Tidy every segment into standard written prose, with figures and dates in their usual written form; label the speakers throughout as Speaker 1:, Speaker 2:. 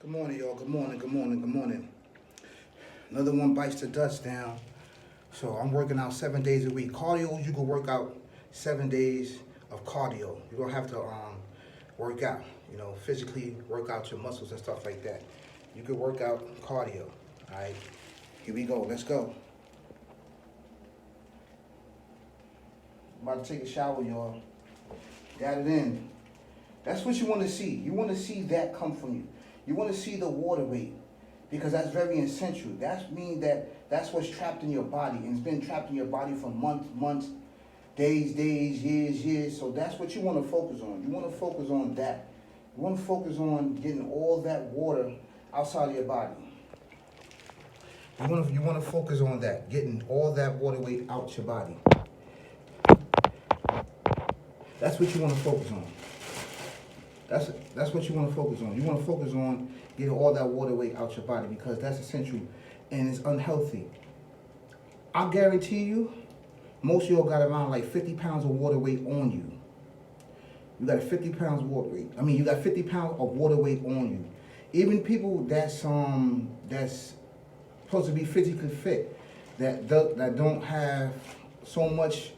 Speaker 1: Good morning, y'all. Good morning, good morning, good morning. Another one bites the dust down. So I'm working out 7 days a week. Cardio, you can work out 7 days of cardio. You don't have to work out, physically work out your muscles and stuff like that. You can work out cardio. All right, here we go. Let's go. About to take a shower, y'all. Got it in. That's what you want to see. You want to see that come from you. You want to see the water weight because that's very essential. That means that's what's trapped in your body, and it's been trapped in your body for months, days, years. So that's what you want to focus on. You want to focus on that. You want to focus on getting all that water outside of your body. You want to focus on that, getting all that water weight out your body. That's what you want to focus on. That's what you want to focus on. You want to focus on getting all that water weight out your body because that's essential and it's unhealthy. I guarantee you, most of y'all got around like 50 pounds of water weight on you. You got 50 pounds of water weight. You got 50 pounds of water weight on you. Even people that's supposed to be physically fit, that don't have so much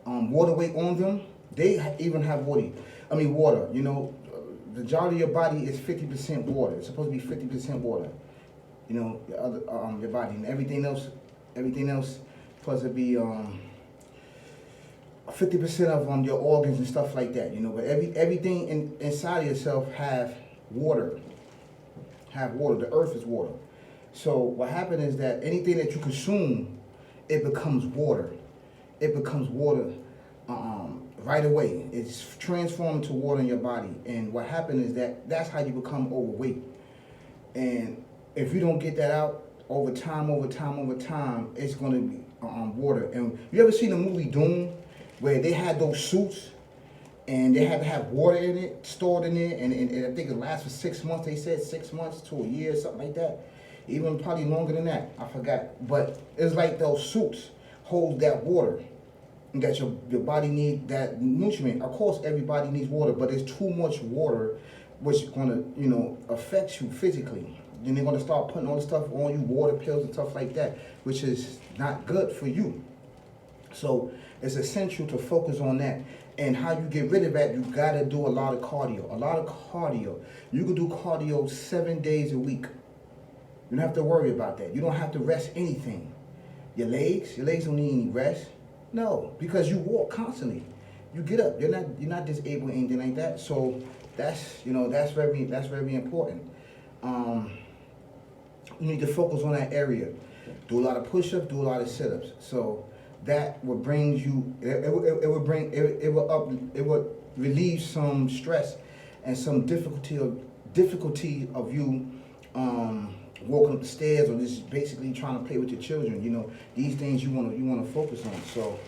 Speaker 1: water weight on them, they even have water. Water. The majority of your body is 50% water. It's supposed to be 50% water. Your body, and everything else supposed to be 50% of your organs and stuff like that. But everything inside of yourself have water. The earth is water. So what happens is that anything that you consume, it becomes water. It becomes water. Right away. It's transformed to water in your body. And what happened is that's how you become overweight. And if you don't get that out over time, it's going to be water. And you ever seen the movie Doom where they had those suits and they had to have water in it, stored in it, and I think it lasts for 6 months. They said 6 months to a year, something like that. Even probably longer than that. I forgot. But it's like those suits hold that water. That your body needs that nutrient. Of course, everybody needs water, but there's too much water, which is going to, affect you physically. Then they're going to start putting all the stuff on you, water pills and stuff like that, which is not good for you. So it's essential to focus on that. And how you get rid of that, you got to do a lot of cardio. You can do cardio 7 days a week. You don't have to worry about that. You don't have to rest anything. Your legs don't need any rest. No, because you walk constantly. You get up. You're not disabled or anything like that. So that's very important. You need to focus on that area. Do a lot of push-ups. Do a lot of sit-ups. So that will bring you. It will relieve some stress and some difficulty of you. Walking up the stairs or just basically trying to play with your children, these things you want to focus on. So,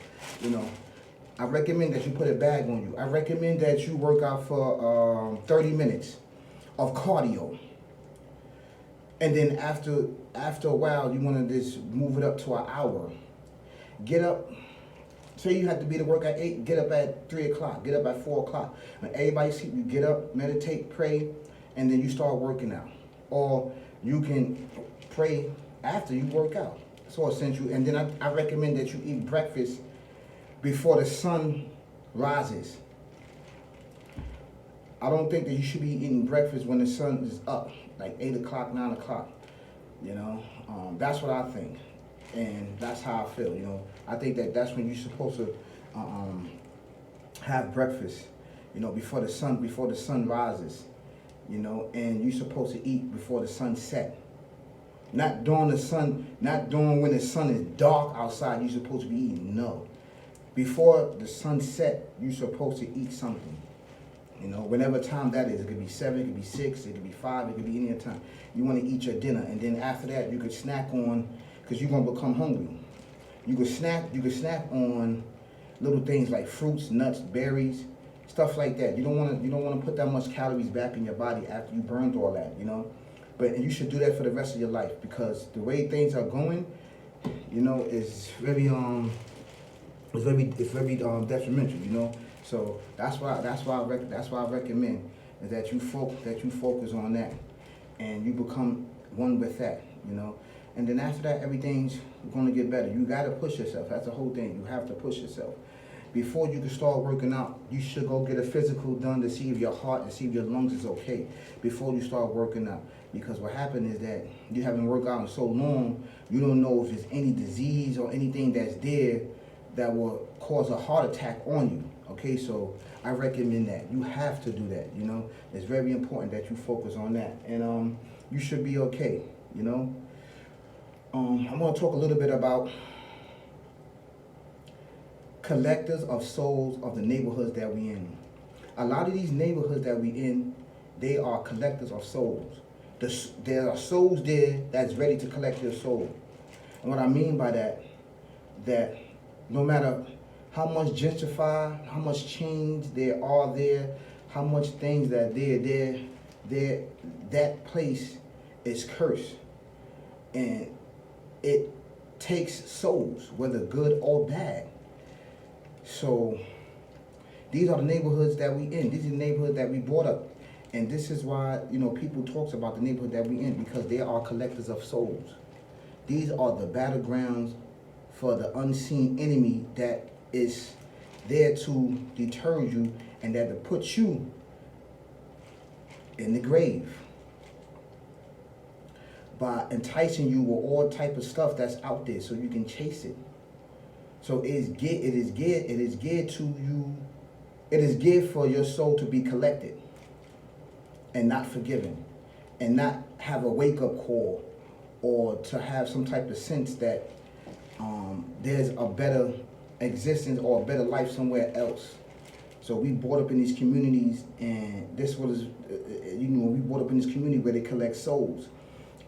Speaker 1: I recommend that you put a bag on you. I recommend that you work out for 30 minutes of cardio. And then after a while, you want to just move it up to an hour. Get up. Say you have to be to work at 8, get up at 3 o'clock, get up at 4 o'clock. When everybody sleep, you get up, meditate, pray, and then you start working out. Or you can pray after you work out. It's all essential. And then I recommend that you eat breakfast before the sun rises. I don't think that you should be eating breakfast when the sun is up, like 8 o'clock, 9 o'clock. That's what I think. And that's how I feel, I think that's when you're supposed to have breakfast, before the sun rises. And you're supposed to eat before the sun set. Not during when the sun is dark outside, you're supposed to be eating. No. Before the sun set, you're supposed to eat something. Whenever time that is. It could be 7, it could be 6, it could be 5, it could be any other time. You want to eat your dinner. And then after that, you could snack on, because you're going to become hungry. You could snack on little things like fruits, nuts, berries, stuff like that. You don't want to put that much calories back in your body after you burned all that, But you should do that for the rest of your life because the way things are going, is very detrimental, So that's why I recommend is that you focus on that. and you become one with that, you know. And then after that, everything's going to get better. You got to push yourself. That's the whole thing. You have to push yourself. Before you can start working out, you should go get a physical done to see if your heart and see if your lungs is okay before you start working out. Because what happened is that you haven't worked out in so long, you don't know if there's any disease or anything that's there that will cause a heart attack on you. Okay, so I recommend that. You have to do that, you know. It's very important that you focus on that. And you should be okay, you know. I'm going to talk a little bit about collectors of souls of the neighborhoods that we in. A lot of these neighborhoods that we in, they are collectors of souls. There are souls there that's ready to collect your soul. And what I mean by that, that no matter how much gentrified, how much change there are there, how much things that that place is cursed. And it takes souls, whether good or bad. So these are the neighborhoods that we in. These are the neighborhoods that we brought up. And this is why, you know, people talk about the neighborhood that we in, because they are collectors of souls. These are the battlegrounds for the unseen enemy that is there to deter you and that to put you in the grave by enticing you with all type of stuff that's out there so you can chase it. So it is geared to you. It is geared for your soul to be collected and not forgiven, and not have a wake-up call, or to have some type of sense that there's a better existence or a better life somewhere else. So we brought up in these communities, and this was, we brought up in this community where they collect souls.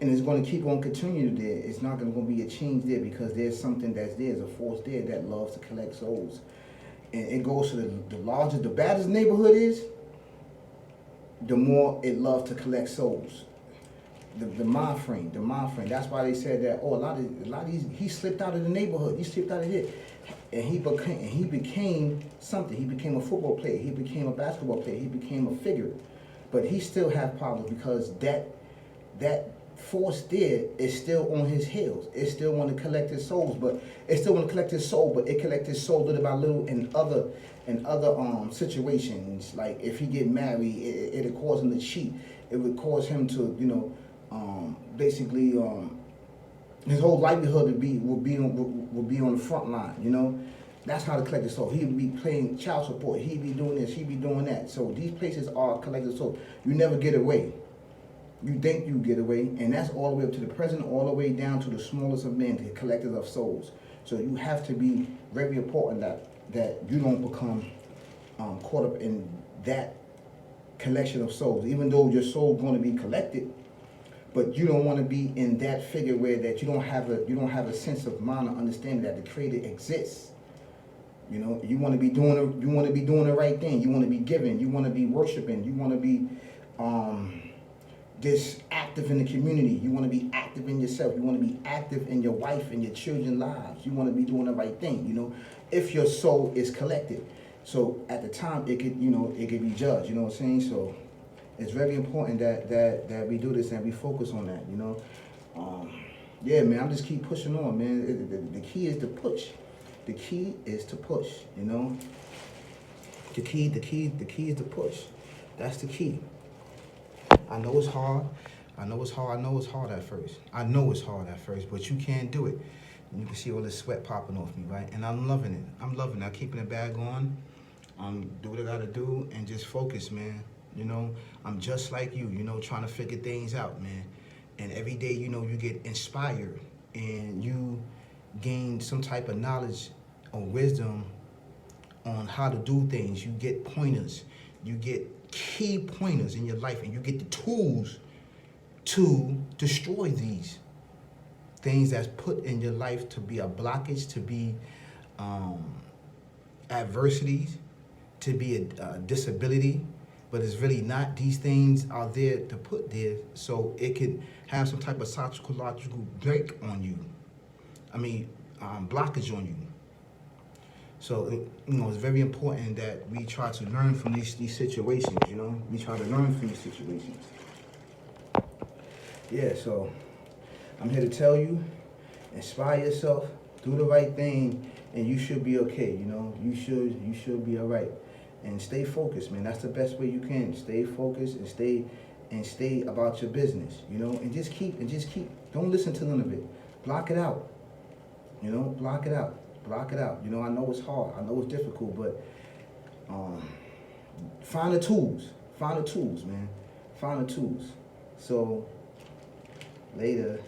Speaker 1: And it's going to keep on continuing there. It's not going to be a change there, because there's something that's there. There's a force there that loves to collect souls. And it goes to the larger, the baddest neighborhood is, the more it loves to collect souls. The mind frame. That's why they said that, a lot of these, he slipped out of the neighborhood. He slipped out of here. And he became something. He became a football player. He became a basketball player. He became a figure. But he still have problems, because that force there is still on his heels. It still want to collect his souls, but it still want to collect his soul, but it collect his soul little by little in other situations. Like if he get married, it'll cause him to cheat. It would cause him to, basically his whole livelihood will be on the front line, you know. That's how to collect his soul. He would be paying child support. He'd be doing this. He'd be doing that. So these places are collecting souls. You never get away. You think you get away, and that's all the way up to the president, all the way down to the smallest of men, the collectors of souls. So you have to be very important that you don't become caught up in that collection of souls. Even though your soul's going to be collected, but you don't want to be in that figure where that you don't have a sense of mind or understanding that the Creator exists. You know, you want to be doing the right thing. You want to be giving. You want to be worshiping. You want to be this active in the community. You want to be active in yourself. You want to be active in your wife and your children's lives. You want to be doing the right thing, you know, if your soul is collected. So at the time it could be judged, you know what I'm saying? So it's very important that we do this and we focus on that, you know. Yeah, man, I'm just keep pushing on, man. The key is to push. The key is to push, you know. The key is to push. That's the key. I know it's hard. I know it's hard at first, but you can do it. And you can see all this sweat popping off me, right? And I'm loving it. I'm keeping the bag on. Do what I gotta do and just focus, man. You know, I'm just like you, you know, trying to figure things out, man. And every day, you know, you get inspired and you gain some type of knowledge or wisdom on how to do things. You get pointers. You get key pointers in your life, and you get the tools to destroy these things that's put in your life to be a blockage, to be adversities, to be a disability, but it's really not. These things are there to put there so it can have some type of psychological break on you. Blockage on you. So, you know, it's very important that we try to learn from these situations, you know. We try to learn from these situations. yeah, so I'm here to tell you, inspire yourself, do the right thing, and you should be okay. You know, you should be all right. And stay focused, man. That's the best way you can. Stay focused and stay about your business. You know, and just keep. Don't listen to none of it. Block it out. You know, block it out. Block it out. You know, I know it's hard. I know it's difficult, but find the tools. Find the tools, man. Find the tools. So later.